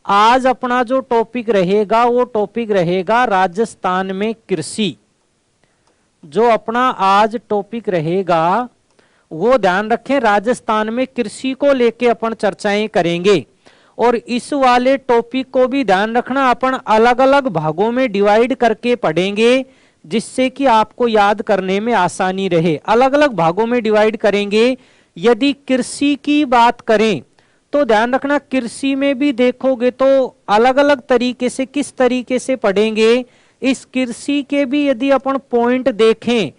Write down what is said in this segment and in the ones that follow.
आज अपना जो टॉपिक रहेगा वो टॉपिक रहेगा राजस्थान में कृषि। जो अपना आज टॉपिक रहेगा वो ध्यान रखें, राजस्थान में कृषि को लेके अपन चर्चाएं करेंगे। और इस वाले टॉपिक को भी ध्यान रखना, अपन अलग अलग भागों में डिवाइड करके पढ़ेंगे जिससे कि आपको याद करने में आसानी रहे। अलग अलग भागों में डिवाइड करेंगे। यदि कृषि की बात करें तो ध्यान रखना, कृषि में भी देखोगे तो अलग अलग तरीके से किस तरीके से पढ़ेंगे। इस कृषि के भी यदि अपन पॉइंट देखें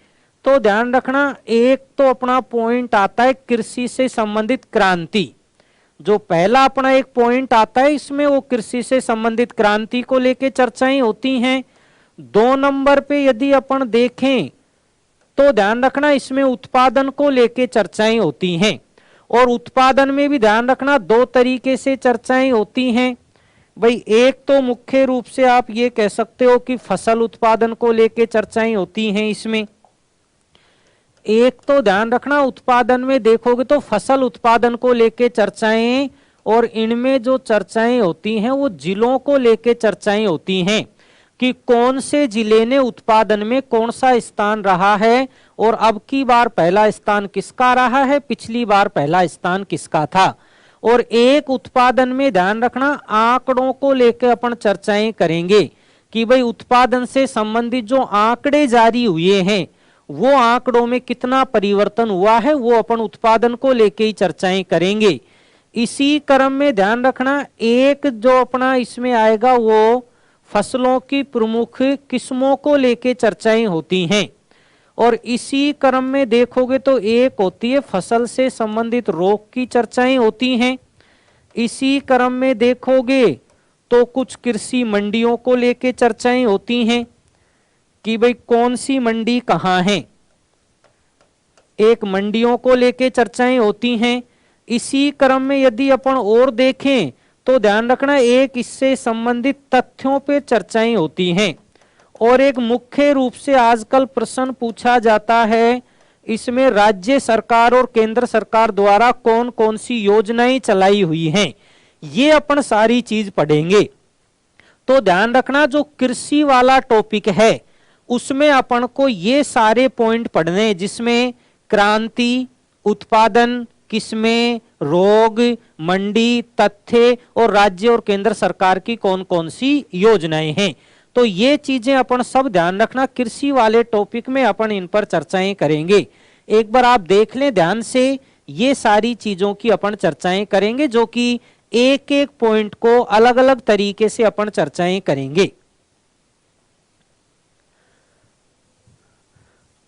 तो ध्यान रखना, एक तो अपना पॉइंट आता है कृषि से संबंधित क्रांति। जो पहला अपना एक पॉइंट आता है इसमें वो कृषि से संबंधित क्रांति को लेके चर्चाएं होती हैं। 2 नंबर पे यदि अपन देखें तो ध्यान रखना, इसमें उत्पादन को लेके चर्चाएं होती हैं। और उत्पादन में भी ध्यान रखना 2 तरीके से चर्चाएं होती हैं भाई। एक तो मुख्य रूप से आप ये कह सकते हो कि फसल उत्पादन को लेके चर्चाएं होती हैं इसमें। एक तो ध्यान रखना, उत्पादन में देखोगे तो फसल उत्पादन को लेके चर्चाएं, और इनमें जो चर्चाएं होती हैं वो जिलों को लेके चर्चाएं होती हैं कि कौन से जिले ने उत्पादन में कौन सा स्थान रहा है और अब की बार पहला स्थान किसका रहा है, पिछली बार पहला स्थान किसका था। और एक उत्पादन में ध्यान रखना, आंकड़ों को लेकर अपन चर्चाएं करेंगे कि भाई उत्पादन से संबंधित जो आंकड़े जारी हुए हैं वो आंकड़ों में कितना परिवर्तन हुआ है, वो अपन उत्पादन को लेके ही चर्चाएं करेंगे। इसी क्रम में ध्यान रखना, एक जो अपना इसमें आएगा वो फसलों की प्रमुख किस्मों को लेके चर्चाएं होती हैं। और इसी क्रम में देखोगे तो एक होती है फसल से संबंधित रोग की चर्चाएं होती हैं। इसी क्रम में देखोगे तो कुछ कृषि मंडियों को लेके चर्चाएं होती हैं कि भाई कौन सी मंडी कहाँ है, एक मंडियों को लेके चर्चाएं होती हैं। इसी क्रम में यदि अपन और देखें तो ध्यान रखना, एक इससे संबंधित तथ्यों पे चर्चाएं होती हैं। और एक मुख्य रूप से आजकल प्रश्न पूछा जाता है, इसमें राज्य सरकार और केंद्र सरकार द्वारा कौन कौन सी योजनाएं चलाई हुई हैं, ये अपन सारी चीज पढ़ेंगे। तो ध्यान रखना, जो कृषि वाला टॉपिक है उसमें अपन को ये सारे पॉइंट पढ़ने, जिसमें क्रांति, उत्पादन, किस्में, रोग, मंडी, तथ्य और राज्य और केंद्र सरकार की कौन कौन सी योजनाएं हैं। तो ये चीजें अपन सब ध्यान रखना, कृषि वाले टॉपिक में अपन इन पर चर्चाएं करेंगे। एक बार आप देख लें ध्यान से, ये सारी चीजों की अपन चर्चाएं करेंगे, जो कि एक एक पॉइंट को अलग अलग तरीके से अपन चर्चाएं करेंगे।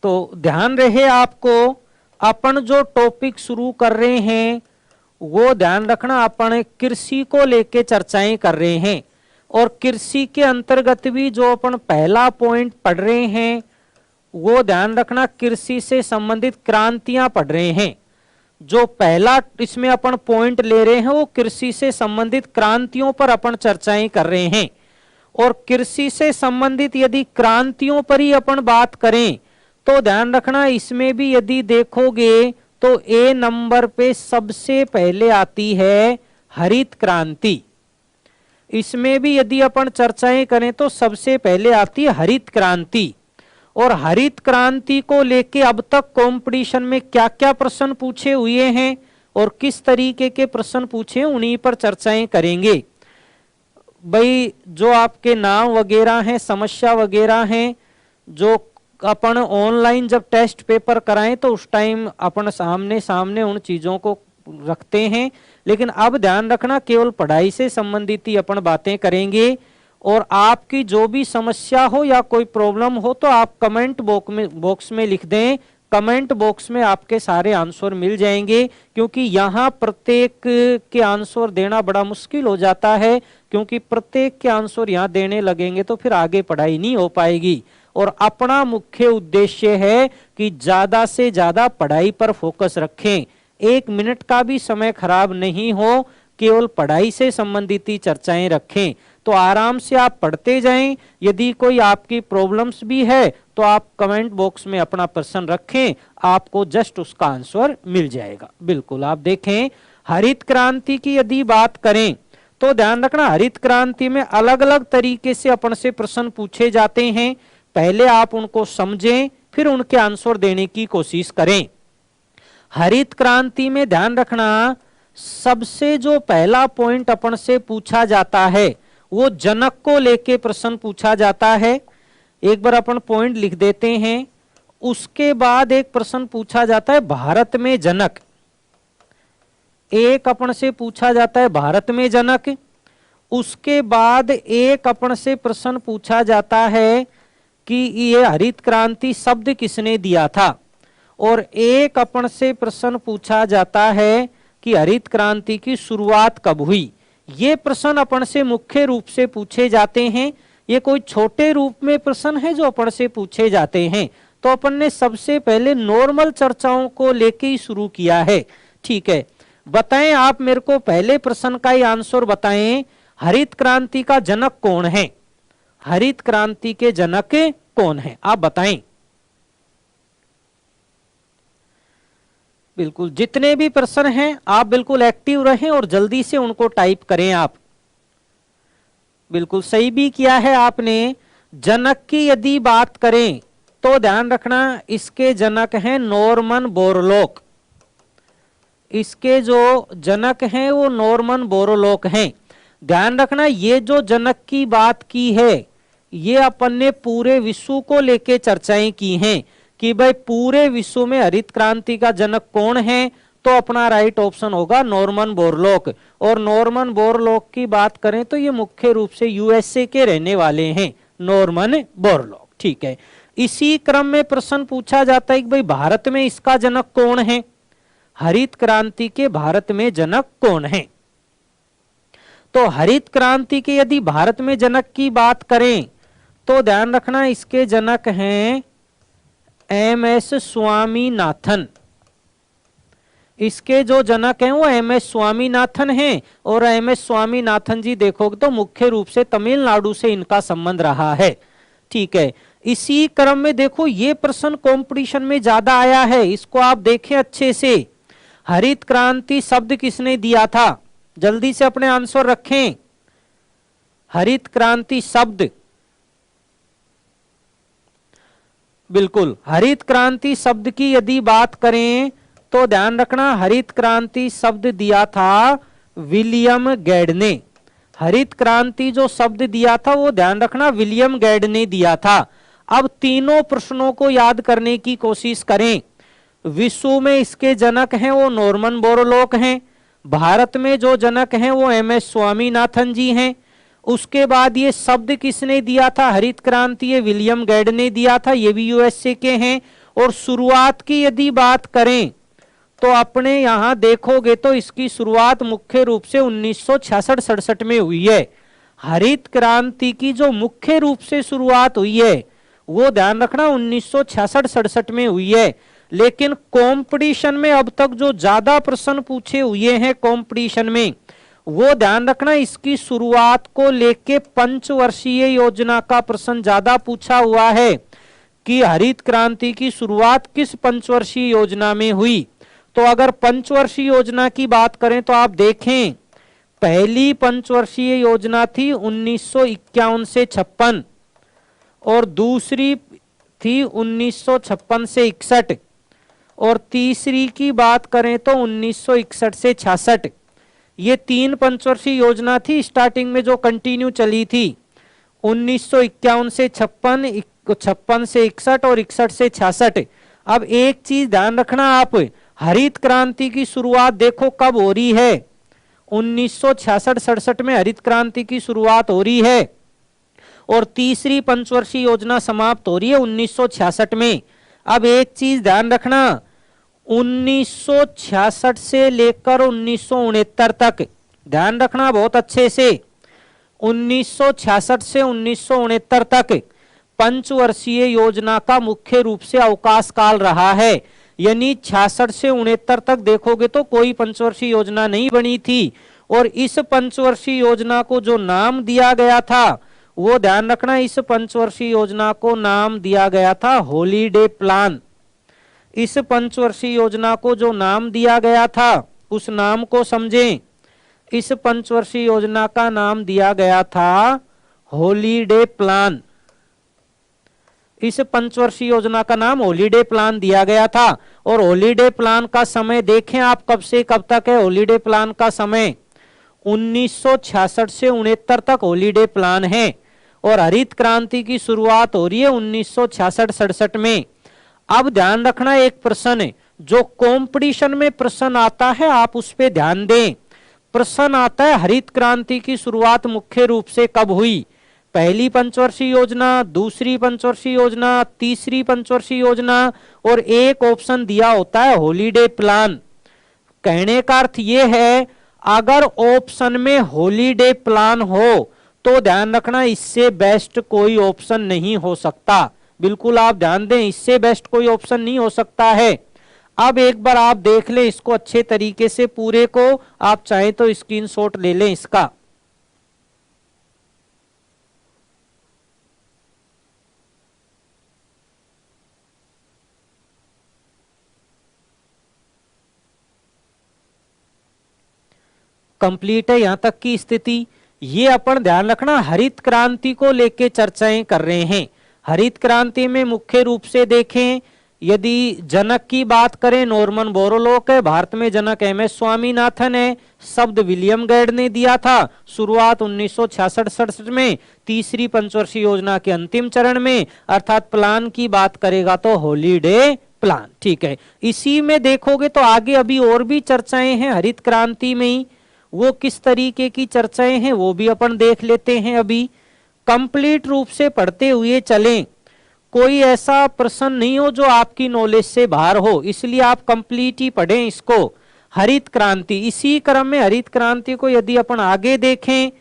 तो ध्यान रहे आपको, अपन जो टॉपिक शुरू कर रहे हैं वो ध्यान रखना, अपन कृषि को लेके चर्चाएं कर रहे हैं। और कृषि के अंतर्गत भी जो अपन पहला पॉइंट पढ़ रहे हैं वो ध्यान रखना, कृषि से संबंधित क्रांतियां पढ़ रहे हैं। जो पहला इसमें अपन पॉइंट ले रहे हैं वो कृषि से संबंधित क्रांतियों पर अपन चर्चाएं कर रहे हैं। और कृषि से संबंधित यदि क्रांतियों पर ही अपन बात करें तो ध्यान रखना, इसमें भी यदि देखोगे तो ए नंबर पे सबसे पहले आती है हरित क्रांति। इसमें भी यदि अपन चर्चाएं करें तो सबसे पहले आती है हरित क्रांति। और हरित क्रांति को लेके अब तक कंपटीशन में क्या क्या प्रश्न पूछे हुए हैं और किस तरीके के प्रश्न पूछे, उन्हीं पर चर्चाएं करेंगे। भाई जो आपके नाम वगैरह हैं, समस्या वगैरह हैं, जो अपन ऑनलाइन जब टेस्ट पेपर कराएं तो उस टाइम अपन सामने सामने उन चीजों को रखते हैं, लेकिन अब ध्यान रखना केवल पढ़ाई से संबंधित ही अपन बातें करेंगे। और आपकी जो भी समस्या हो या कोई प्रॉब्लम हो तो आप कमेंट बॉक्स में लिख दें। कमेंट बॉक्स में आपके सारे आंसर मिल जाएंगे, क्योंकि यहाँ प्रत्येक के आंसर देना बड़ा मुश्किल हो जाता है, क्योंकि प्रत्येक के आंसर यहाँ देने लगेंगे तो फिर आगे पढ़ाई नहीं हो पाएगी। और अपना मुख्य उद्देश्य है कि ज्यादा से ज्यादा पढ़ाई पर फोकस रखें, 1 मिनट का भी समय खराब नहीं हो, केवल पढ़ाई से संबंधित ही चर्चाएं रखें। तो आराम से आप पढ़ते जाएं। यदि कोई आपकी प्रॉब्लम्स भी है तो आप कमेंट बॉक्स में अपना प्रश्न रखें, आपको जस्ट उसका आंसर मिल जाएगा। बिल्कुल आप देखें, हरित क्रांति की यदि बात करें तो ध्यान रखना हरित क्रांति में अलग अलग तरीके से अपन से प्रश्न पूछे जाते हैं, पहले आप उनको समझें फिर उनके आंसर देने की कोशिश करें। हरित क्रांति में ध्यान रखना सबसे जो पहला पॉइंट अपन से पूछा जाता है वो जनक को लेके प्रश्न पूछा जाता है। एक बार अपन पॉइंट लिख देते हैं। उसके बाद एक प्रश्न पूछा जाता है भारत में जनक, एक अपन से पूछा जाता है भारत में जनक। उसके बाद एक अपन से प्रश्न पूछा जाता है कि ये हरित क्रांति शब्द किसने दिया था, और एक अपन से प्रश्न पूछा जाता है कि हरित क्रांति की शुरुआत कब हुई। ये प्रश्न अपन से मुख्य रूप से पूछे जाते हैं। ये कोई छोटे रूप में प्रश्न है जो अपन से पूछे जाते हैं। तो अपन ने सबसे पहले नॉर्मल चर्चाओं को लेके ही शुरू किया है। ठीक है, बताएं आप मेरे को पहले प्रश्न का ही आंसर बताएं, हरित क्रांति का जनक कौन है? हरित क्रांति के जनक कौन है, आप बताएं। बिल्कुल, जितने भी प्रश्न हैं आप बिल्कुल एक्टिव रहें और जल्दी से उनको टाइप करें आप। बिल्कुल सही भी किया है आपने। जनक की यदि बात करें तो ध्यान रखना इसके जनक हैं नॉर्मन बोरलॉग। इसके जो जनक हैं वो नॉर्मन बोरलॉग हैं। ध्यान रखना ये जो जनक की बात की है ये अपन ने पूरे विश्व को लेके चर्चाएं की हैं कि भाई पूरे विश्व में हरित क्रांति का जनक कौन है, तो अपना राइट ऑप्शन होगा नॉर्मन बोरलॉग। और नॉर्मन बोरलॉग की बात करें तो ये मुख्य रूप से यूएसए के रहने वाले हैं, नॉर्मन बोरलॉग। ठीक है, इसी क्रम में प्रश्न पूछा जाता है कि भाई भारत में इसका जनक कौन है, हरित क्रांति के भारत में जनक कौन है। तो हरित क्रांति के यदि भारत में जनक की बात करें तो ध्यान रखना इसके जनक हैं एम.एस. स्वामीनाथन। इसके जो जनक हैं वो एम.एस. स्वामीनाथन हैं। और एम.एस. स्वामीनाथन जी देखोगे तो मुख्य रूप से तमिलनाडु से इनका संबंध रहा है। ठीक है, इसी क्रम में देखो ये प्रश्न कंपटीशन में ज्यादा आया है, इसको आप देखें अच्छे से। हरित क्रांति शब्द किसने दिया था, जल्दी से अपने आंसर रखें। हरित क्रांति शब्द, बिल्कुल हरित क्रांति शब्द की यदि बात करें तो ध्यान रखना हरित क्रांति शब्द दिया था विलियम गैड ने। हरित क्रांति जो शब्द दिया था वो ध्यान रखना विलियम गैड ने दिया था। अब तीनों प्रश्नों को याद करने की कोशिश करें। विश्व में इसके जनक हैं वो नॉर्मन बोरलॉग हैं। भारत में जो जनक हैं वो एम.एस. स्वामीनाथन जी हैं। उसके बाद ये शब्द किसने दिया था हरित क्रांति, ये विलियम गैड ने दिया था, ये भी यूएसए के हैं। और शुरुआत की यदि बात करें तो अपने यहां देखोगे तो इसकी शुरुआत मुख्य रूप से 1966-67 में हुई है। हरित क्रांति की जो मुख्य रूप से शुरुआत हुई है वो ध्यान रखना 1966-67 में हुई है। लेकिन कंपटीशन में अब तक जो ज्यादा प्रश्न पूछे हुए हैं कंपटीशन में, वो ध्यान रखना इसकी शुरुआत को लेके पंचवर्षीय योजना का प्रश्न ज्यादा पूछा हुआ है कि हरित क्रांति की शुरुआत किस पंचवर्षीय योजना में हुई। तो अगर पंचवर्षीय योजना की बात करें तो आप देखें पहली पंचवर्षीय योजना थी 1951 से 56 और दूसरी थी 1956 से 61 और तीसरी की बात करें तो 1961 से 66। ये तीन पंचवर्षीय योजना थी स्टार्टिंग में जो कंटिन्यू चली थी 1951 से 56, 56 से 61 और 61 से 66। अब एक चीज ध्यान रखना आप, हरित क्रांति की शुरुआत देखो कब हो रही है, 1966-67 में हरित क्रांति की शुरुआत हो रही है और तीसरी पंचवर्षीय योजना समाप्त हो रही है 1966 में। अब एक चीज ध्यान रखना 1966 से लेकर 1969 तक, ध्यान रखना बहुत अच्छे से, 1966 से 1969 तक पंचवर्षीय योजना का मुख्य रूप से अवकाश काल रहा है। यानी 66 से 69 तक देखोगे तो कोई पंचवर्षीय योजना नहीं बनी थी और इस पंचवर्षीय योजना को जो नाम दिया गया था वो ध्यान रखना इस पंचवर्षीय योजना को नाम दिया गया था हॉलीडे प्लान। इस पंचवर्षीय योजना को जो नाम दिया गया था उस नाम को समझें, इस पंचवर्षीय योजना का नाम दिया गया था हॉलीडे प्लान। इस पंचवर्षीय योजना का नाम हॉलीडे प्लान दिया गया था। और हॉलीडे प्लान का समय देखें आप, कब से कब तक है हॉलीडे प्लान का समय? 1966 से 69 तक हॉलीडे प्लान है। और हरित क्रांति की शुरुआत हो रही है 1966-67 में। अब ध्यान रखना, एक प्रश्न है जो कंपटीशन में प्रश्न आता है, आप उस पर ध्यान दें। प्रश्न आता है हरित क्रांति की शुरुआत मुख्य रूप से कब हुई? पहली पंचवर्षीय योजना, दूसरी पंचवर्षीय योजना, तीसरी पंचवर्षीय योजना, और एक ऑप्शन दिया होता है हॉलीडे प्लान। कहने का अर्थ यह है, अगर ऑप्शन में हॉलीडे प्लान हो तो ध्यान रखना इससे बेस्ट कोई ऑप्शन नहीं हो सकता। बिल्कुल आप ध्यान दें, इससे बेस्ट कोई ऑप्शन नहीं हो सकता है। अब एक बार आप देख लें इसको अच्छे तरीके से, पूरे को आप चाहें तो स्क्रीनशॉट ले लें इसका। कंप्लीट है यहां तक की स्थिति। ये अपन ध्यान रखना हरित क्रांति को लेके चर्चाएं कर रहे हैं। हरित क्रांति में मुख्य रूप से देखें, यदि जनक की बात करें नॉर्मन बोरलॉग है, भारत में जनक एमएस स्वामीनाथन है, शब्द विलियम गेड ने दिया था, शुरुआत 1966-67 में, तीसरी पंचवर्षीय योजना के अंतिम चरण में, अर्थात प्लान की बात करेगा तो हॉलीडे प्लान। ठीक है, इसी में देखोगे तो आगे अभी और भी चर्चाएं हैं हरित क्रांति में ही, वो किस तरीके की चर्चाएं हैं वो भी अपन देख लेते हैं। अभी कंप्लीट रूप से पढ़ते हुए चलें, कोई ऐसा प्रश्न नहीं हो जो आपकी नॉलेज से बाहर हो, इसलिए आप कंप्लीट ही पढ़ें इसको। हरित क्रांति, इसी क्रम में हरित क्रांति को यदि अपन आगे देखें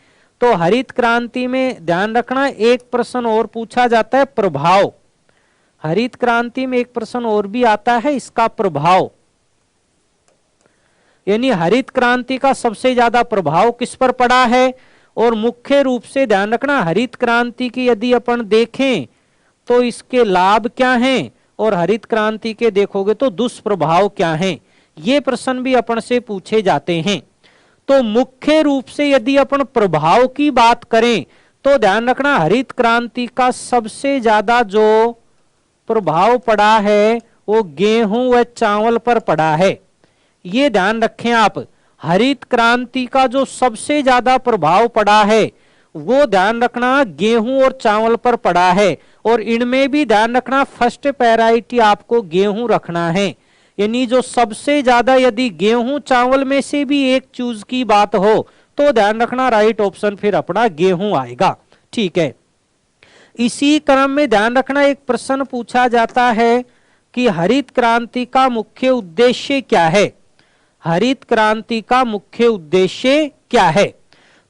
तो हरित क्रांति में ध्यान रखना एक प्रश्न और पूछा जाता है, प्रभाव। हरित क्रांति में एक प्रश्न और भी आता है, इसका प्रभाव, यानी हरित क्रांति का सबसे ज्यादा प्रभाव किस पर पड़ा है। और मुख्य रूप से ध्यान रखना हरित क्रांति की यदि अपन देखें तो इसके लाभ क्या हैं, और हरित क्रांति के देखोगे तो दुष्प्रभाव क्या हैं, ये प्रश्न भी अपन से पूछे जाते हैं। तो मुख्य रूप से यदि अपन प्रभाव की बात करें तो ध्यान रखना हरित क्रांति का सबसे ज्यादा जो प्रभाव पड़ा है वो गेहूं व चावल पर पड़ा है। ये ध्यान रखें आप, हरित क्रांति का जो सबसे ज्यादा प्रभाव पड़ा है वो ध्यान रखना गेहूं और चावल पर पड़ा है। और इनमें भी ध्यान रखना फर्स्ट प्रायोरिटी आपको गेहूं रखना है, यानी जो सबसे ज्यादा यदि गेहूं चावल में से भी एक चूज की बात हो तो ध्यान रखना राइट ऑप्शन फिर अपना गेहूं आएगा। ठीक है, इसी क्रम में ध्यान रखना एक प्रश्न पूछा जाता है कि हरित क्रांति का मुख्य उद्देश्य क्या है। हरित क्रांति का मुख्य उद्देश्य क्या है?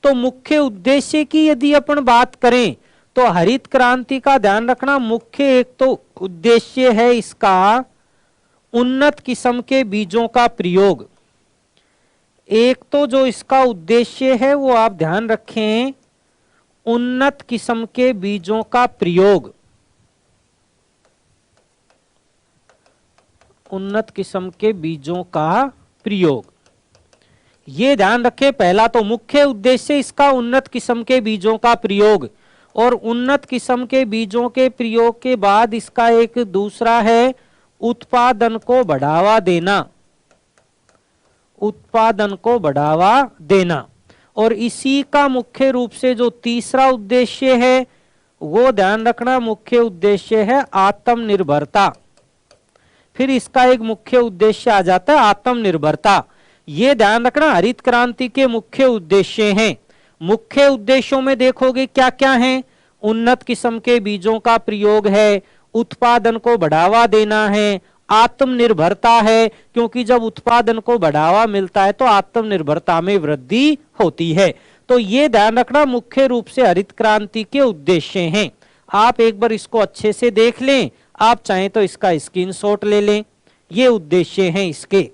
तो मुख्य उद्देश्य की यदि अपन बात करें तो हरित क्रांति का ध्यान रखना मुख्य एक तो उद्देश्य है इसका उन्नत किस्म के बीजों का प्रयोग। एक तो जो इसका उद्देश्य है वो आप ध्यान रखें, उन्नत किस्म के बीजों का प्रयोग। उन्नत किस्म के बीजों का प्रयोग, ये ध्यान रखें। पहला तो मुख्य उद्देश्य इसका उन्नत किस्म के बीजों का प्रयोग, और उन्नत किस्म के बीजों के प्रयोग के बाद इसका एक दूसरा है उत्पादन को बढ़ावा देना। उत्पादन को बढ़ावा देना। और इसी का मुख्य रूप से जो तीसरा उद्देश्य है वो ध्यान रखना मुख्य उद्देश्य है आत्मनिर्भरता। फिर इसका एक मुख्य उद्देश्य आ जाता है आत्मनिर्भरता। ये ध्यान रखना हरित क्रांति के मुख्य उद्देश्य हैं। मुख्य उद्देश्यों में देखोगे क्या क्या है, उन्नत किस्म के बीजों का प्रयोग है, उत्पादन को बढ़ावा देना है, आत्मनिर्भरता है, क्योंकि जब उत्पादन को बढ़ावा मिलता है तो आत्मनिर्भरता में वृद्धि होती है। तो ये ध्यान रखना मुख्य रूप से हरित क्रांति के उद्देश्य हैं। आप एक बार इसको अच्छे से देख लें, आप चाहें तो इसका स्क्रीनशॉट ले लें, ये उद्देश्य हैं इसके।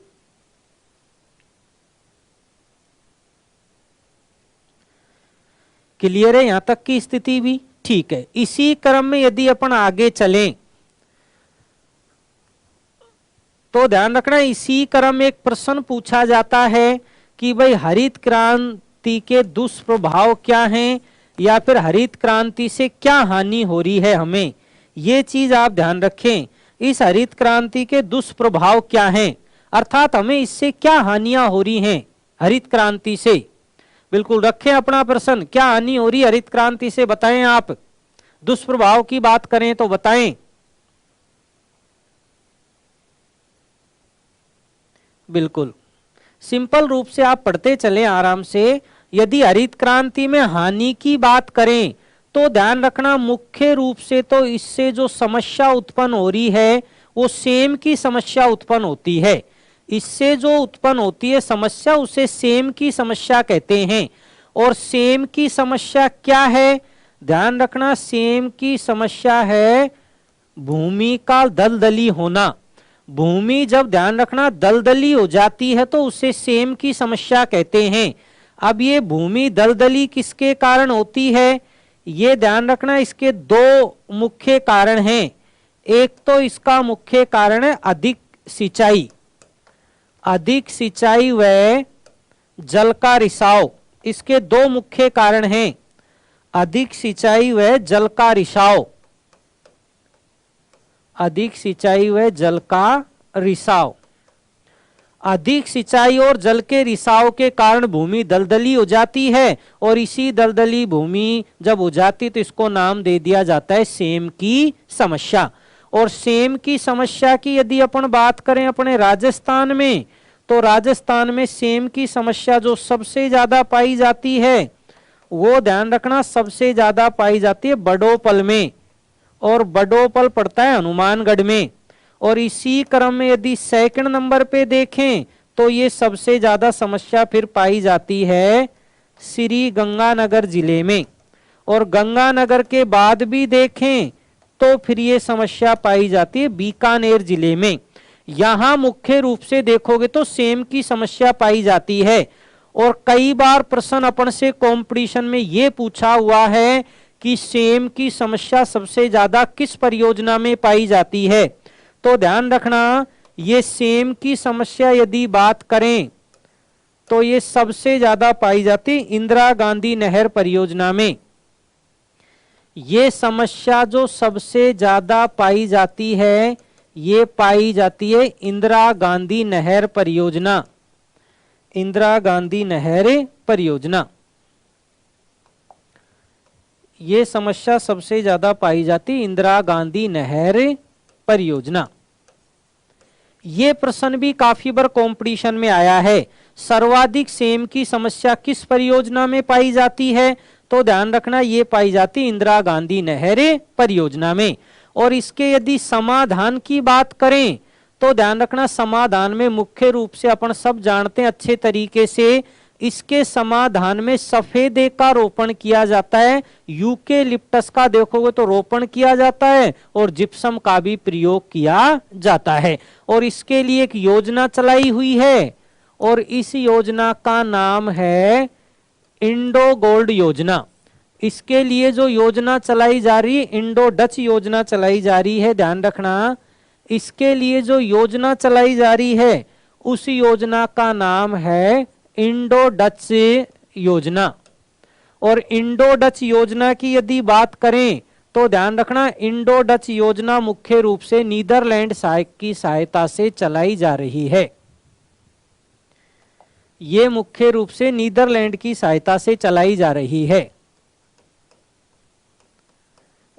क्लियर है यहां तक की स्थिति भी? ठीक है, इसी क्रम में यदि अपन आगे चलें तो ध्यान रखना इसी क्रम में एक प्रश्न पूछा जाता है कि भाई हरित क्रांति के दुष्प्रभाव क्या हैं या फिर हरित क्रांति से क्या हानि हो रही है हमें, ये चीज आप ध्यान रखें। इस हरित क्रांति के दुष्प्रभाव क्या हैं, अर्थात हमें इससे क्या हानियां हो रही हैं हरित क्रांति से। बिल्कुल रखें अपना प्रश्न, क्या हानि हो रही हरित क्रांति से, बताएं आप। दुष्प्रभाव की बात करें तो बताएं। बिल्कुल सिंपल रूप से आप पढ़ते चलें आराम से। यदि हरित क्रांति में हानि की बात करें तो ध्यान रखना मुख्य रूप से तो इससे जो समस्या उत्पन्न हो रही है वो सेम की समस्या उत्पन्न होती है। इससे जो उत्पन्न होती है समस्या उसे सेम की समस्या कहते हैं। और सेम की समस्या क्या है, ध्यान रखना सेम की समस्या है भूमि का दलदली होना। भूमि जब ध्यान रखना दलदली हो जाती है तो उसे सेम की समस्या कहते हैं। अब ये भूमि दलदली किसके कारण होती है, ये ध्यान रखना इसके दो मुख्य कारण हैं। एक तो इसका मुख्य कारण है अधिक सिंचाई, अधिक सिंचाई व जल का रिसाव। इसके दो मुख्य कारण हैं, अधिक सिंचाई व जल का रिसाव, अधिक सिंचाई व जल का रिसाव। अधिक सिंचाई और जल के रिसाव के कारण भूमि दलदली हो जाती है और इसी दलदली भूमि जब हो जाती तो इसको नाम दे दिया जाता है सेम की समस्या। और सेम की समस्या की यदि अपन बात करें अपने राजस्थान में, तो राजस्थान में सेम की समस्या जो सबसे ज्यादा पाई जाती है वो ध्यान रखना सबसे ज्यादा पाई जाती है बडोपल में, और बडोपल पड़ता है हनुमानगढ़ में। और इसी क्रम में यदि सेकंड नंबर पे देखें तो ये सबसे ज्यादा समस्या फिर पाई जाती है श्री गंगानगर जिले में। और गंगानगर के बाद भी देखें तो फिर ये समस्या पाई जाती है बीकानेर जिले में। यहां मुख्य रूप से देखोगे तो सेम की समस्या पाई जाती है। और कई बार प्रश्न अपन से कंपटीशन में ये पूछा हुआ है कि सेम की समस्या सबसे ज्यादा किस परियोजना में पाई जाती है, तो ध्यान रखना ये सेम की समस्या यदि बात करें तो ये सबसे ज्यादा पाई जाती इंदिरा गांधी नहर परियोजना में। ये समस्या जो सबसे ज्यादा पाई जाती है ये पाई जाती है इंदिरा गांधी नहर परियोजना, इंदिरा गांधी नहर परियोजना। ये समस्या सबसे ज्यादा पाई जाती इंदिरा गांधी नहर परियोजना। ये प्रश्न भी काफी बार कंपटीशन में आया है। सर्वाधिक सेम की समस्या किस परियोजना में पाई जाती है, तो ध्यान रखना ये पाई जाती इंदिरा गांधी नहर परियोजना में। और इसके यदि समाधान की बात करें तो ध्यान रखना समाधान में मुख्य रूप से अपन सब जानते हैं अच्छे तरीके से, इसके समाधान में सफेदे का रोपण किया जाता है, यूकेलिप्टस का देखोगे तो रोपण किया जाता है और जिप्सम का भी प्रयोग किया जाता है। और इसके लिए एक योजना चलाई हुई है और इस योजना का नाम है इंडो गोल्ड योजना। इसके लिए जो योजना चलाई जा रही है इंडो डच योजना चलाई जा रही है। ध्यान रखना इसके लिए जो योजना चलाई जा रही है उस योजना का नाम है इंडो डच योजना। और इंडो डच योजना की यदि बात करें तो ध्यान रखना इंडो डच योजना मुख्य रूप से नीदरलैंड की सहायता से चलाई जा रही है। ये मुख्य रूप से नीदरलैंड की सहायता से चलाई जा रही है।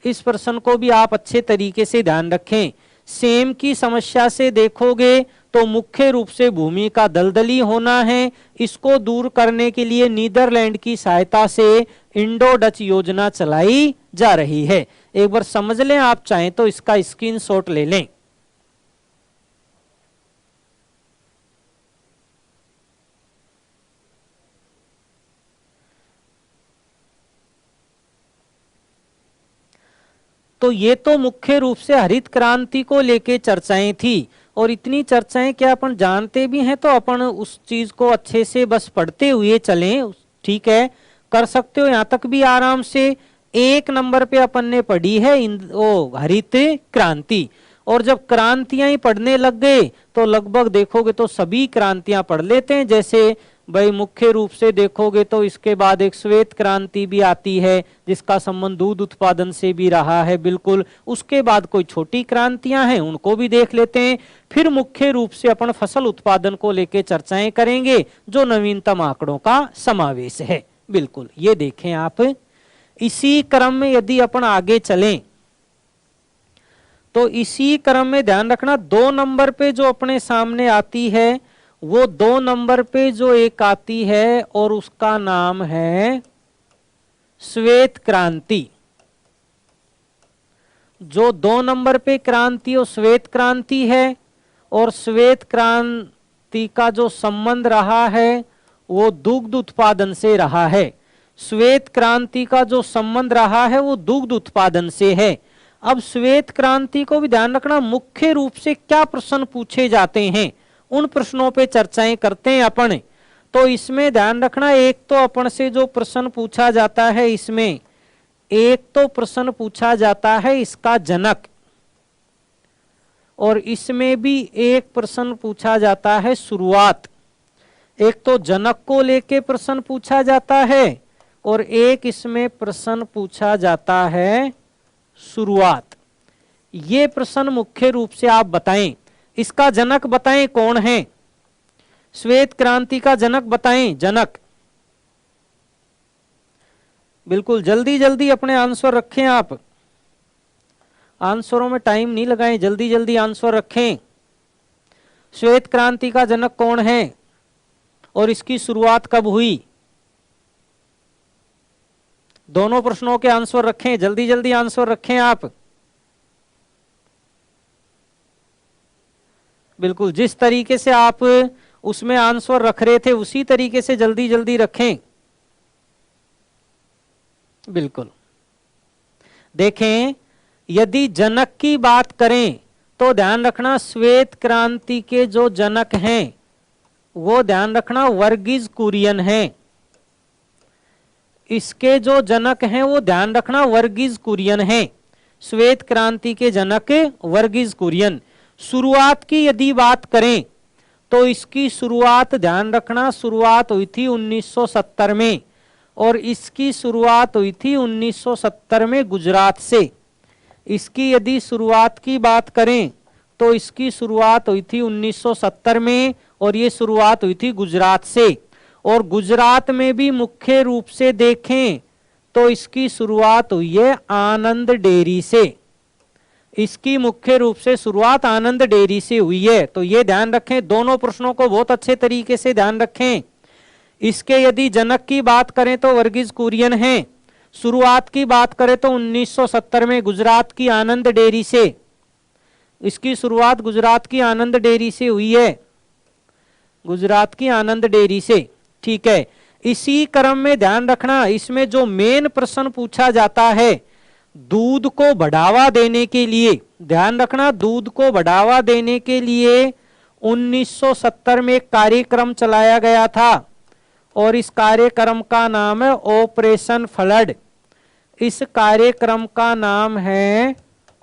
इस प्रश्न को भी आप अच्छे तरीके से ध्यान रखें। सेम की समस्या से देखोगे तो मुख्य रूप से भूमि का दलदली होना है। इसको दूर करने के लिए नीदरलैंड की सहायता से इंडो डच योजना चलाई जा रही है। एक बार समझ लें, आप चाहें तो इसका स्क्रीनशॉट ले लें। तो ये तो मुख्य रूप से हरित क्रांति को लेके चर्चाएं थी। और इतनी चर्चाएं क्या अपन जानते भी हैं तो अपन उस चीज को अच्छे से बस पढ़ते हुए चलें, ठीक है, कर सकते हो यहाँ तक भी आराम से। एक नंबर पे अपन ने पढ़ी है हरित क्रांति। और जब क्रांतियां ही पढ़ने लग गए तो लगभग देखोगे तो सभी क्रांतियां पढ़ लेते हैं। जैसे भाई मुख्य रूप से देखोगे तो इसके बाद एक श्वेत क्रांति भी आती है जिसका संबंध दूध उत्पादन से भी रहा है, बिल्कुल। उसके बाद कोई छोटी क्रांतियां हैं उनको भी देख लेते हैं। फिर मुख्य रूप से अपन फसल उत्पादन को लेकर चर्चाएं करेंगे जो नवीनतम आंकड़ों का समावेश है, बिल्कुल। ये देखें आप, इसी क्रम में यदि अपन आगे चलें तो इसी क्रम में ध्यान रखना 2 नंबर पे जो अपने सामने आती है वो 2 नंबर पे जो एक आती है और उसका नाम है श्वेत क्रांति। जो 2 नंबर पे क्रांति वो श्वेत क्रांति है और श्वेत क्रांति का जो संबंध रहा है वो दुग्ध उत्पादन से रहा है। श्वेत क्रांति का जो संबंध रहा है वो दुग्ध उत्पादन से है। अब श्वेत क्रांति को भी ध्यान रखना, मुख्य रूप से क्या प्रश्न पूछे जाते हैं उन प्रश्नों पे चर्चाएं करते हैं अपन। तो इसमें ध्यान रखना, एक तो अपन से जो प्रश्न पूछा जाता है, इसमें एक तो प्रश्न पूछा जाता है इसका जनक, और इसमें भी एक प्रश्न पूछा जाता है शुरुआत। एक तो जनक को लेके प्रश्न पूछा जाता है और एक इसमें प्रश्न पूछा जाता है शुरुआत। ये प्रश्न मुख्य रूप से आप बताएं, इसका जनक बताएं कौन है, श्वेत क्रांति का जनक बताएं, जनक। बिल्कुल जल्दी जल्दी अपने आंसर रखें आप, आंसरों में टाइम नहीं लगाएं, जल्दी जल्दी आंसर रखें। श्वेत क्रांति का जनक कौन है और इसकी शुरुआत कब हुई? दोनों प्रश्नों के आंसर रखें, जल्दी जल्दी आंसर रखें आप। बिल्कुल जिस तरीके से आप उसमें आंसर रख रहे थे उसी तरीके से जल्दी जल्दी रखें। बिल्कुल देखें, यदि जनक की बात करें तो ध्यान रखना श्वेत क्रांति के जो जनक हैं वो ध्यान रखना वर्गीज कुरियन हैं। इसके जो जनक हैं वो ध्यान रखना वर्गीज कुरियन हैं। श्वेत क्रांति के जनक वर्गीज कुरियन। शुरुआत की यदि बात करें तो इसकी शुरुआत ध्यान रखना शुरुआत हुई थी 1970 में, और इसकी शुरुआत हुई थी 1970 में गुजरात से। इसकी यदि शुरुआत की बात करें तो इसकी शुरुआत हुई थी 1970 में और ये शुरुआत हुई थी गुजरात से। और गुजरात में भी मुख्य रूप से देखें तो इसकी शुरुआत हुई है आनंद डेयरी से। इसकी मुख्य रूप से शुरुआत आनंद डेयरी से हुई है। तो ये ध्यान रखें, दोनों प्रश्नों को बहुत अच्छे तरीके से ध्यान रखें। इसके यदि जनक की बात करें तो वर्गीज कुरियन हैं, शुरुआत की बात करें तो 1970 में गुजरात की आनंद डेयरी से। इसकी शुरुआत गुजरात की आनंद डेयरी से हुई है, गुजरात की आनंद डेयरी से, ठीक है। इसी क्रम में ध्यान रखना, इसमें जो मेन प्रश्न पूछा जाता है दूध को बढ़ावा देने के लिए, ध्यान रखना दूध को बढ़ावा देने के लिए 1970 में एक कार्यक्रम चलाया गया था और इस कार्यक्रम का नाम है ऑपरेशन फ्लड। इस कार्यक्रम का नाम है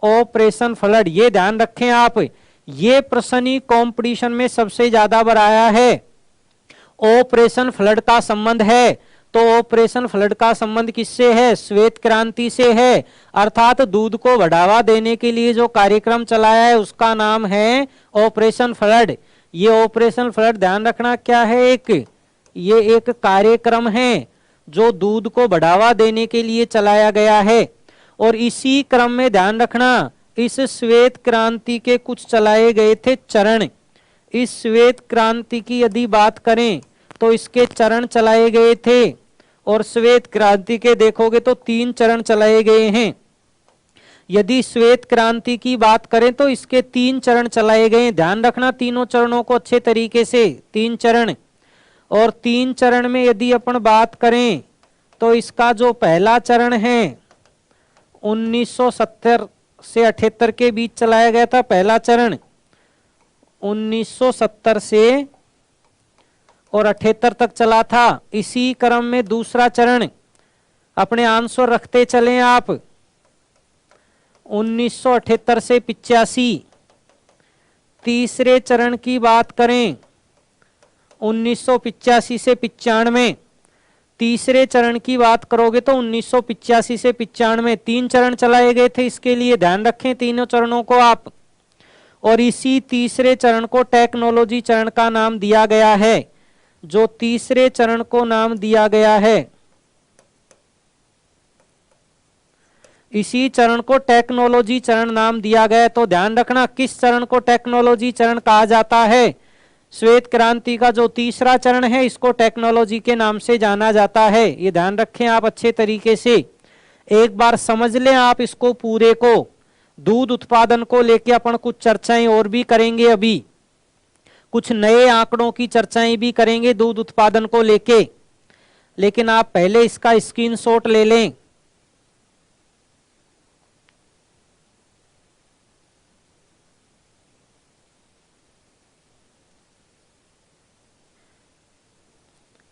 ऑपरेशन फ्लड। ये ध्यान रखें आप, ये प्रश्न ही कंपटीशन में सबसे ज्यादा बार आया है। ऑपरेशन फ्लड का संबंध है, तो ऑपरेशन फ्लड का संबंध किससे है? श्वेत क्रांति से है। अर्थात दूध को बढ़ावा देने के लिए जो कार्यक्रम चलाया है उसका नाम है ऑपरेशन फ्लड। ये ऑपरेशन फ्लड ध्यान रखना क्या है, ये एक कार्यक्रम है जो दूध को बढ़ावा देने के लिए चलाया गया है। और इसी क्रम में ध्यान रखना इस श्वेत क्रांति के कुछ चलाए गए थे चरण। इस श्वेत क्रांति की यदि बात करें तो इसके चरण चलाए गए थे, और श्वेत क्रांति के देखोगे तो 3 चरण चलाए गए हैं। यदि श्वेत क्रांति की बात करें तो इसके 3 चरण चलाए गए। ध्यान रखना तीनों चरणों को अच्छे तरीके से, 3 चरण। और 3 चरण में यदि अपन बात करें तो इसका जो पहला चरण है 1970 से 78 के बीच चलाया गया था। पहला चरण 1970 से और 78 तक चला था। इसी क्रम में दूसरा चरण, अपने आंसर रखते चलें आप, 1978 से 85। तीसरे चरण की बात करें 1985 से 95। तीसरे चरण की बात करोगे तो 1985 से 95 3 चरण चलाए गए थे, इसके लिए ध्यान रखें तीनों चरणों को आप। और इसी तीसरे चरण को टेक्नोलॉजी चरण का नाम दिया गया है। जो तीसरे चरण को नाम दिया गया है, इसी चरण को टेक्नोलॉजी चरण नाम दिया गया है। तो ध्यान रखना किस चरण को टेक्नोलॉजी चरण कहा जाता है। श्वेत क्रांति का जो तीसरा चरण है इसको टेक्नोलॉजी के नाम से जाना जाता है। ये ध्यान रखें आप अच्छे तरीके से, एक बार समझ लें आप इसको पूरे को। दूध उत्पादन को लेके अपन कुछ चर्चाएं और भी करेंगे, अभी कुछ नए आंकड़ों की चर्चाएं भी करेंगे दूध उत्पादन को लेके, लेकिन आप पहले इसका स्क्रीनशॉट ले लें।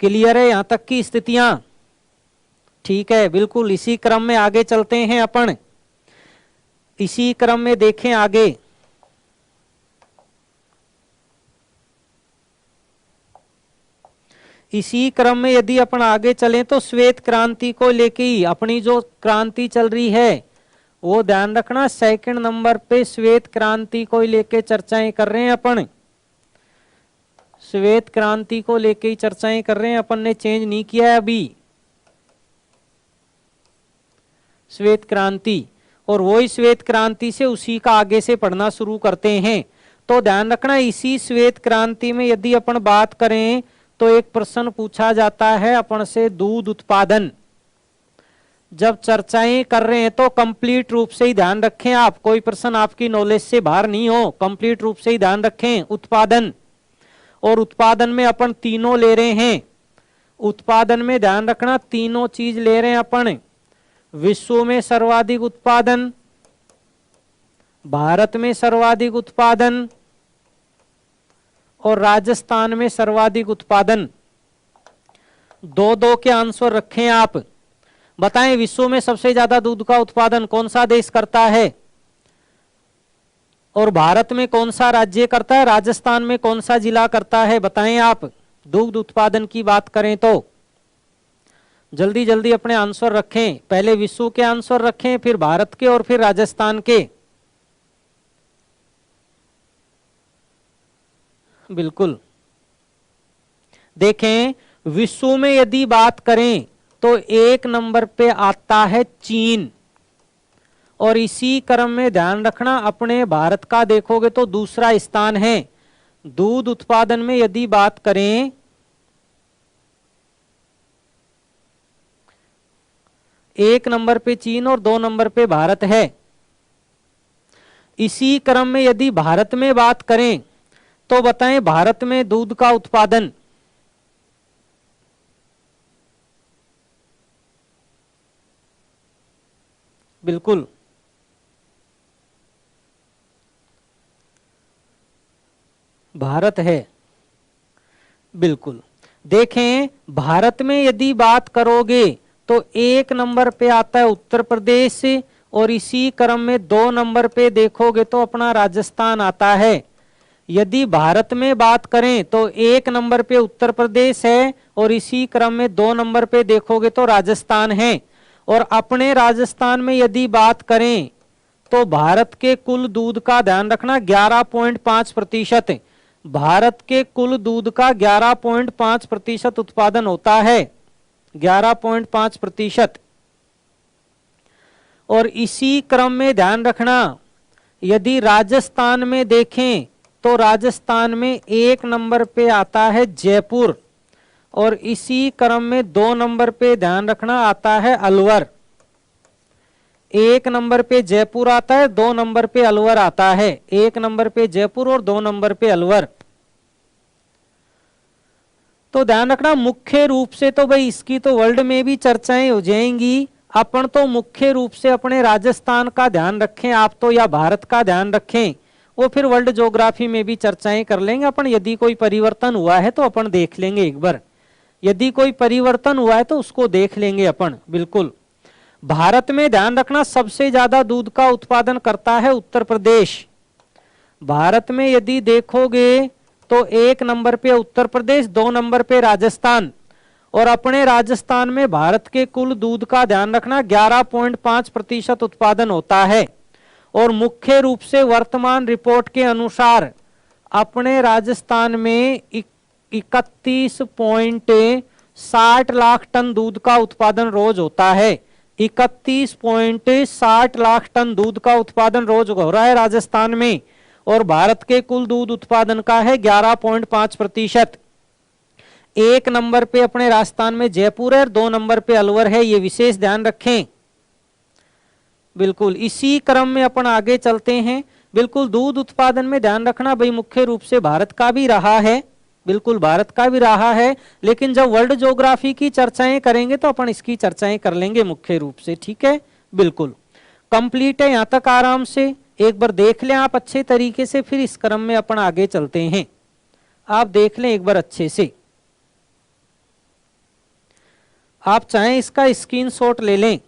क्लियर है यहां तक की स्थितियां? ठीक है, बिल्कुल इसी क्रम में आगे चलते हैं अपन। इसी क्रम में देखें आगे। इसी क्रम में यदि अपन आगे चलें तो श्वेत क्रांति को लेके ही अपनी जो क्रांति चल रही है वो ध्यान रखना, सेकंड नंबर पे श्वेत क्रांति को लेके चर्चाएं कर रहे हैं अपन। श्वेत क्रांति को लेके ही चर्चाएं कर रहे हैं अपन ने, चेंज नहीं किया है अभी। श्वेत क्रांति, और वही श्वेत क्रांति से उसी का आगे से पढ़ना शुरू करते हैं। तो ध्यान रखना इसी श्वेत क्रांति में यदि अपन बात करें तो एक प्रश्न पूछा जाता है अपन से, दूध उत्पादन। जब चर्चाएं कर रहे हैं तो कंप्लीट रूप से ही ध्यान रखें आप, कोई प्रश्न आपकी नॉलेज से बाहर नहीं हो, कंप्लीट रूप से ही ध्यान रखें। उत्पादन, और उत्पादन में अपन तीनों ले रहे हैं। उत्पादन में ध्यान रखना तीनों चीज ले रहे हैं अपन। विश्व में सर्वाधिक उत्पादन, भारत में सर्वाधिक उत्पादन, और राजस्थान में सर्वाधिक उत्पादन। दो दो के आंसर रखें आप। बताएं विश्व में सबसे ज्यादा दूध का उत्पादन कौन सा देश करता है, और भारत में कौन सा राज्य करता है, राजस्थान में कौन सा जिला करता है, बताएं आप। दूध उत्पादन की बात करें तो जल्दी जल्दी अपने आंसर रखें, पहले विश्व के आंसर रखें, फिर भारत के, और फिर राजस्थान के। बिल्कुल देखें, विश्व में यदि बात करें तो एक नंबर पे आता है चीन, और इसी क्रम में ध्यान रखना अपने भारत का देखोगे तो दूसरा स्थान है। दूध उत्पादन में यदि बात करें, एक नंबर पे चीन और 2 नंबर पे भारत है। इसी क्रम में यदि भारत में बात करें तो बताएं भारत में दूध का उत्पादन, बिल्कुल भारत है। बिल्कुल देखें भारत में यदि बात करोगे तो एक नंबर पे आता है उत्तर प्रदेश, और इसी क्रम में 2 नंबर पे देखोगे तो अपना राजस्थान आता है। यदि भारत में बात करें तो एक नंबर पे उत्तर प्रदेश है, और इसी क्रम में 2 नंबर पे देखोगे तो राजस्थान है। और अपने राजस्थान में यदि बात करें तो भारत के कुल दूध का ध्यान रखना 11.5%, भारत के कुल दूध का 11.5% उत्पादन होता है, 11.5%। और इसी क्रम में ध्यान रखना यदि राजस्थान में देखें तो राजस्थान में एक नंबर पे आता है जयपुर, और इसी क्रम में 2 नंबर पे ध्यान रखना आता है अलवर। एक नंबर पे जयपुर आता है, 2 नंबर पे अलवर आता है। एक नंबर पे जयपुर और 2 नंबर पे अलवर। तो ध्यान रखना मुख्य रूप से तो भाई इसकी तो वर्ल्ड में भी चर्चाएं हो जाएंगी, अपन तो मुख्य रूप से अपने राजस्थान का ध्यान रखें आप तो, या भारत का ध्यान रखें, वो फिर वर्ल्ड ज्योग्राफी में भी चर्चाएं कर लेंगे अपन। यदि कोई परिवर्तन हुआ है तो अपन देख लेंगे एक बार, यदि कोई परिवर्तन हुआ है तो उसको देख लेंगे अपन। बिल्कुल भारत में ध्यान रखना सबसे ज्यादा दूध का उत्पादन करता है उत्तर प्रदेश। भारत में यदि देखोगे तो 1 नंबर पे उत्तर प्रदेश, 2 नंबर पे राजस्थान। और अपने राजस्थान में भारत के कुल दूध का ध्यान रखना 11.5% उत्पादन होता है। और मुख्य रूप से वर्तमान रिपोर्ट के अनुसार अपने राजस्थान में 31.60 लाख टन दूध का उत्पादन रोज होता है। 31.60 लाख टन दूध का उत्पादन रोज हो रहा है राजस्थान में, और भारत के कुल दूध उत्पादन का है 11.5%। 1 नंबर पे अपने राजस्थान में जयपुर है और 2 नंबर पे अलवर है, ये विशेष ध्यान रखें। बिल्कुल इसी क्रम में अपन आगे चलते हैं। बिल्कुल दूध उत्पादन में ध्यान रखना भाई मुख्य रूप से भारत का भी रहा है, बिल्कुल भारत का भी रहा है, लेकिन जब वर्ल्ड ज्योग्राफी की चर्चाएं करेंगे तो अपन इसकी चर्चाएं कर लेंगे मुख्य रूप से, ठीक है। बिल्कुल कंप्लीट है, यहां तक आराम से एक बार देख लें आप अच्छे तरीके से, फिर इस क्रम में अपन आगे चलते हैं। आप देख लें एक बार अच्छे से, आप चाहें इसका स्क्रीनशॉट ले लें।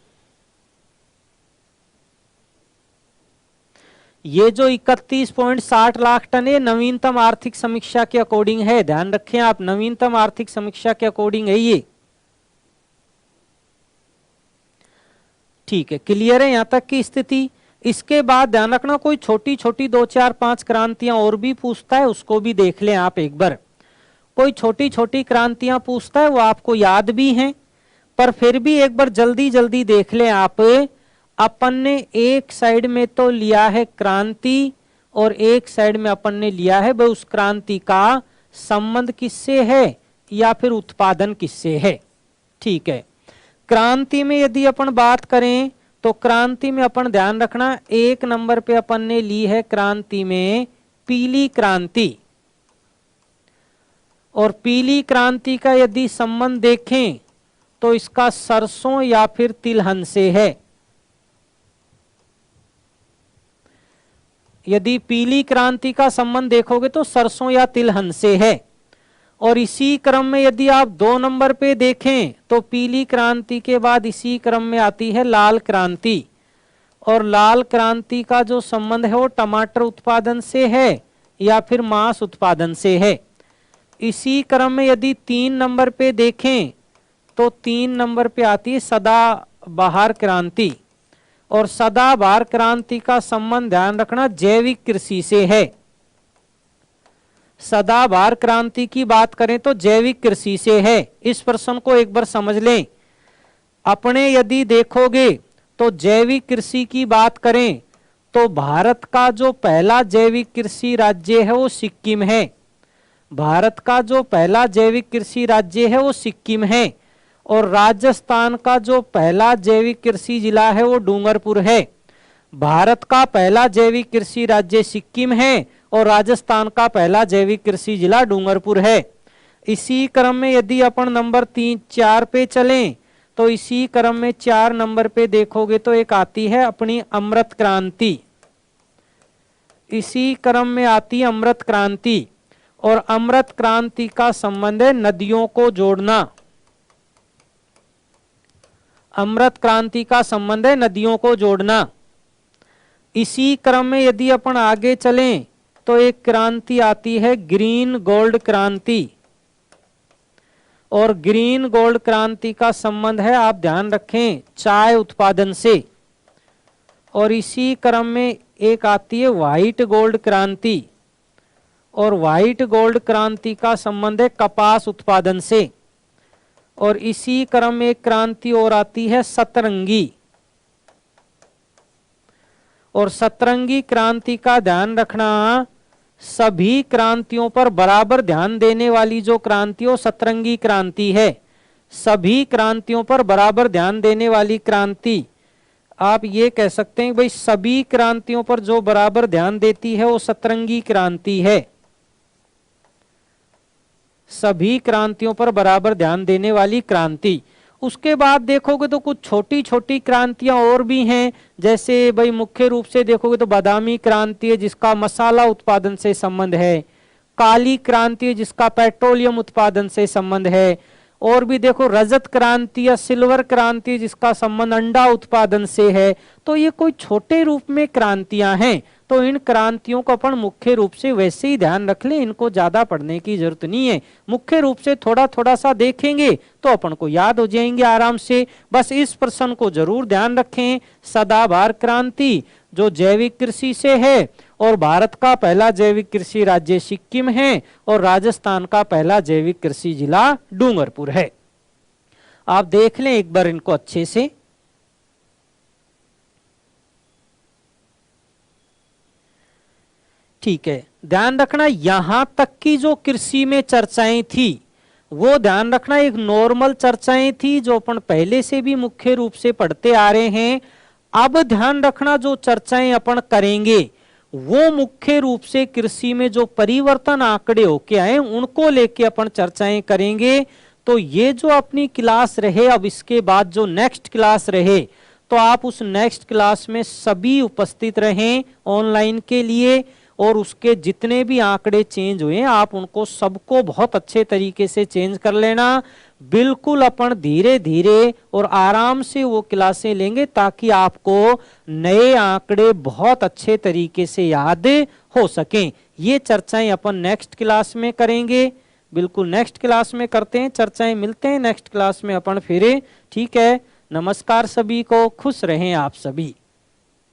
ये जो 31.60 लाख टन है नवीनतम आर्थिक समीक्षा के अकॉर्डिंग है, ध्यान रखें आप, नवीनतम आर्थिक समीक्षा के अकॉर्डिंग है ये, ठीक है। क्लियर है यहां तक की स्थिति। इसके बाद ध्यान रखना कोई छोटी छोटी 2 4 5 क्रांतियां और भी पूछता है, उसको भी देख लें आप एक बार। कोई छोटी छोटी क्रांतियां पूछता है वो आपको याद भी हैं, पर फिर भी एक बार जल्दी जल्दी देख लें आप। अपन ने एक साइड में तो लिया है क्रांति और एक साइड में अपन ने लिया है भाई उस क्रांति का संबंध किससे है या फिर उत्पादन किससे है, ठीक है। क्रांति में यदि अपन बात करें तो क्रांति में अपन ध्यान रखना 1 नंबर पे अपन ने ली है क्रांति में पीली क्रांति। और पीली क्रांति का यदि संबंध देखें तो इसका सरसों या फिर तिलहन से है। यदि पीली क्रांति का संबंध देखोगे तो सरसों या तिलहन से है। और इसी क्रम में यदि आप 2 नंबर पे देखें तो पीली क्रांति के बाद इसी क्रम में आती है लाल क्रांति, और लाल क्रांति का जो संबंध है वो टमाटर उत्पादन से है या फिर मांस उत्पादन से है। इसी क्रम में यदि 3 नंबर पे देखें तो 3 नंबर पे आती है सदाबहार क्रांति, और सदाबहार क्रांति का संबंध ध्यान रखना जैविक कृषि से है। सदाबहार क्रांति की बात करें तो जैविक कृषि से है। इस प्रश्न को एक बार समझ लें। अपने यदि देखोगे तो जैविक कृषि की बात करें तो भारत का जो पहला जैविक कृषि राज्य है वो सिक्किम है। भारत का जो पहला जैविक कृषि राज्य है वो सिक्किम है। और राजस्थान का जो पहला जैविक कृषि जिला है वो डूंगरपुर है। भारत का पहला जैविक कृषि राज्य सिक्किम है और राजस्थान का पहला जैविक कृषि जिला डूंगरपुर है। इसी क्रम में यदि अपन नंबर 3 4 पे चलें तो इसी क्रम में 4 नंबर पे देखोगे तो एक आती है अपनी अमृत क्रांति। इसी क्रम में आती है अमृत क्रांति, और अमृत क्रांति का संबंध है नदियों को जोड़ना। अमृत क्रांति का संबंध है नदियों को जोड़ना। इसी क्रम में यदि अपन आगे चलें तो एक क्रांति आती है ग्रीन गोल्ड क्रांति, और ग्रीन गोल्ड क्रांति का संबंध है आप ध्यान रखें चाय उत्पादन से। और इसी क्रम में एक आती है व्हाइट गोल्ड क्रांति, और व्हाइट गोल्ड क्रांति का संबंध है कपास उत्पादन से। और इसी क्रम में एक क्रांति और आती है सतरंगी, और सतरंगी क्रांति का ध्यान रखना सभी क्रांतियों पर बराबर ध्यान देने वाली जो क्रांति हो सतरंगी क्रांति है। सभी क्रांतियों पर बराबर ध्यान देने वाली क्रांति, आप ये कह सकते हैं भाई सभी क्रांतियों पर जो बराबर ध्यान देती है वो सतरंगी क्रांति है। सभी क्रांतियों पर बराबर ध्यान देने वाली क्रांति। उसके बाद देखोगे तो कुछ छोटी छोटी क्रांतियां और भी हैं, जैसे भाई मुख्य रूप से देखोगे तो बादामी क्रांति है जिसका मसाला उत्पादन से संबंध है, काली क्रांति है जिसका पेट्रोलियम उत्पादन से संबंध है, और भी देखो रजत क्रांति या सिल्वर क्रांति जिसका संबंध अंडा उत्पादन से है, तो ये कोई छोटे रूप में क्रांतियां हैं। तो इन क्रांतियों को अपन मुख्य रूप से वैसे ही ध्यान रख लें, इनको ज्यादा पढ़ने की जरूरत नहीं है। मुख्य रूप से थोड़ा थोड़ा सा देखेंगे तो अपन को याद हो जाएंगे आराम से। बस इस प्रश्न को जरूर ध्यान रखें, सदाबहार क्रांति जो जैविक कृषि से है, और भारत का पहला जैविक कृषि राज्य सिक्किम है, और राजस्थान का पहला जैविक कृषि जिला डूंगरपुर है। आप देख लें एक बार इनको अच्छे से। ठीक है, ध्यान रखना यहां तक की जो कृषि में चर्चाएं थी वो ध्यान रखना एक नॉर्मल चर्चाएं थी जो अपन पहले से भी मुख्य रूप से पढ़ते आ रहे हैं। अब ध्यान रखना जो चर्चाएं अपन करेंगे वो मुख्य रूप से कृषि में जो परिवर्तन आंकड़े होके आए उनको लेके अपन चर्चाएं करेंगे। तो ये जो अपनी क्लास रहे, अब इसके बाद जो नेक्स्ट क्लास रहे, तो आप उस नेक्स्ट क्लास में सभी उपस्थित रहें ऑनलाइन के लिए, और उसके जितने भी आंकड़े चेंज हुए आप उनको सबको बहुत अच्छे तरीके से चेंज कर लेना। बिल्कुल अपन धीरे धीरे और आराम से वो क्लासें लेंगे ताकि आपको नए आंकड़े बहुत अच्छे तरीके से याद हो सकें। ये चर्चाएं अपन नेक्स्ट क्लास में करेंगे, बिल्कुल नेक्स्ट क्लास में करते हैं चर्चाएं। मिलते हैं नेक्स्ट क्लास में अपन फिर। ठीक है, नमस्कार सभी को, खुश रहें आप सभी।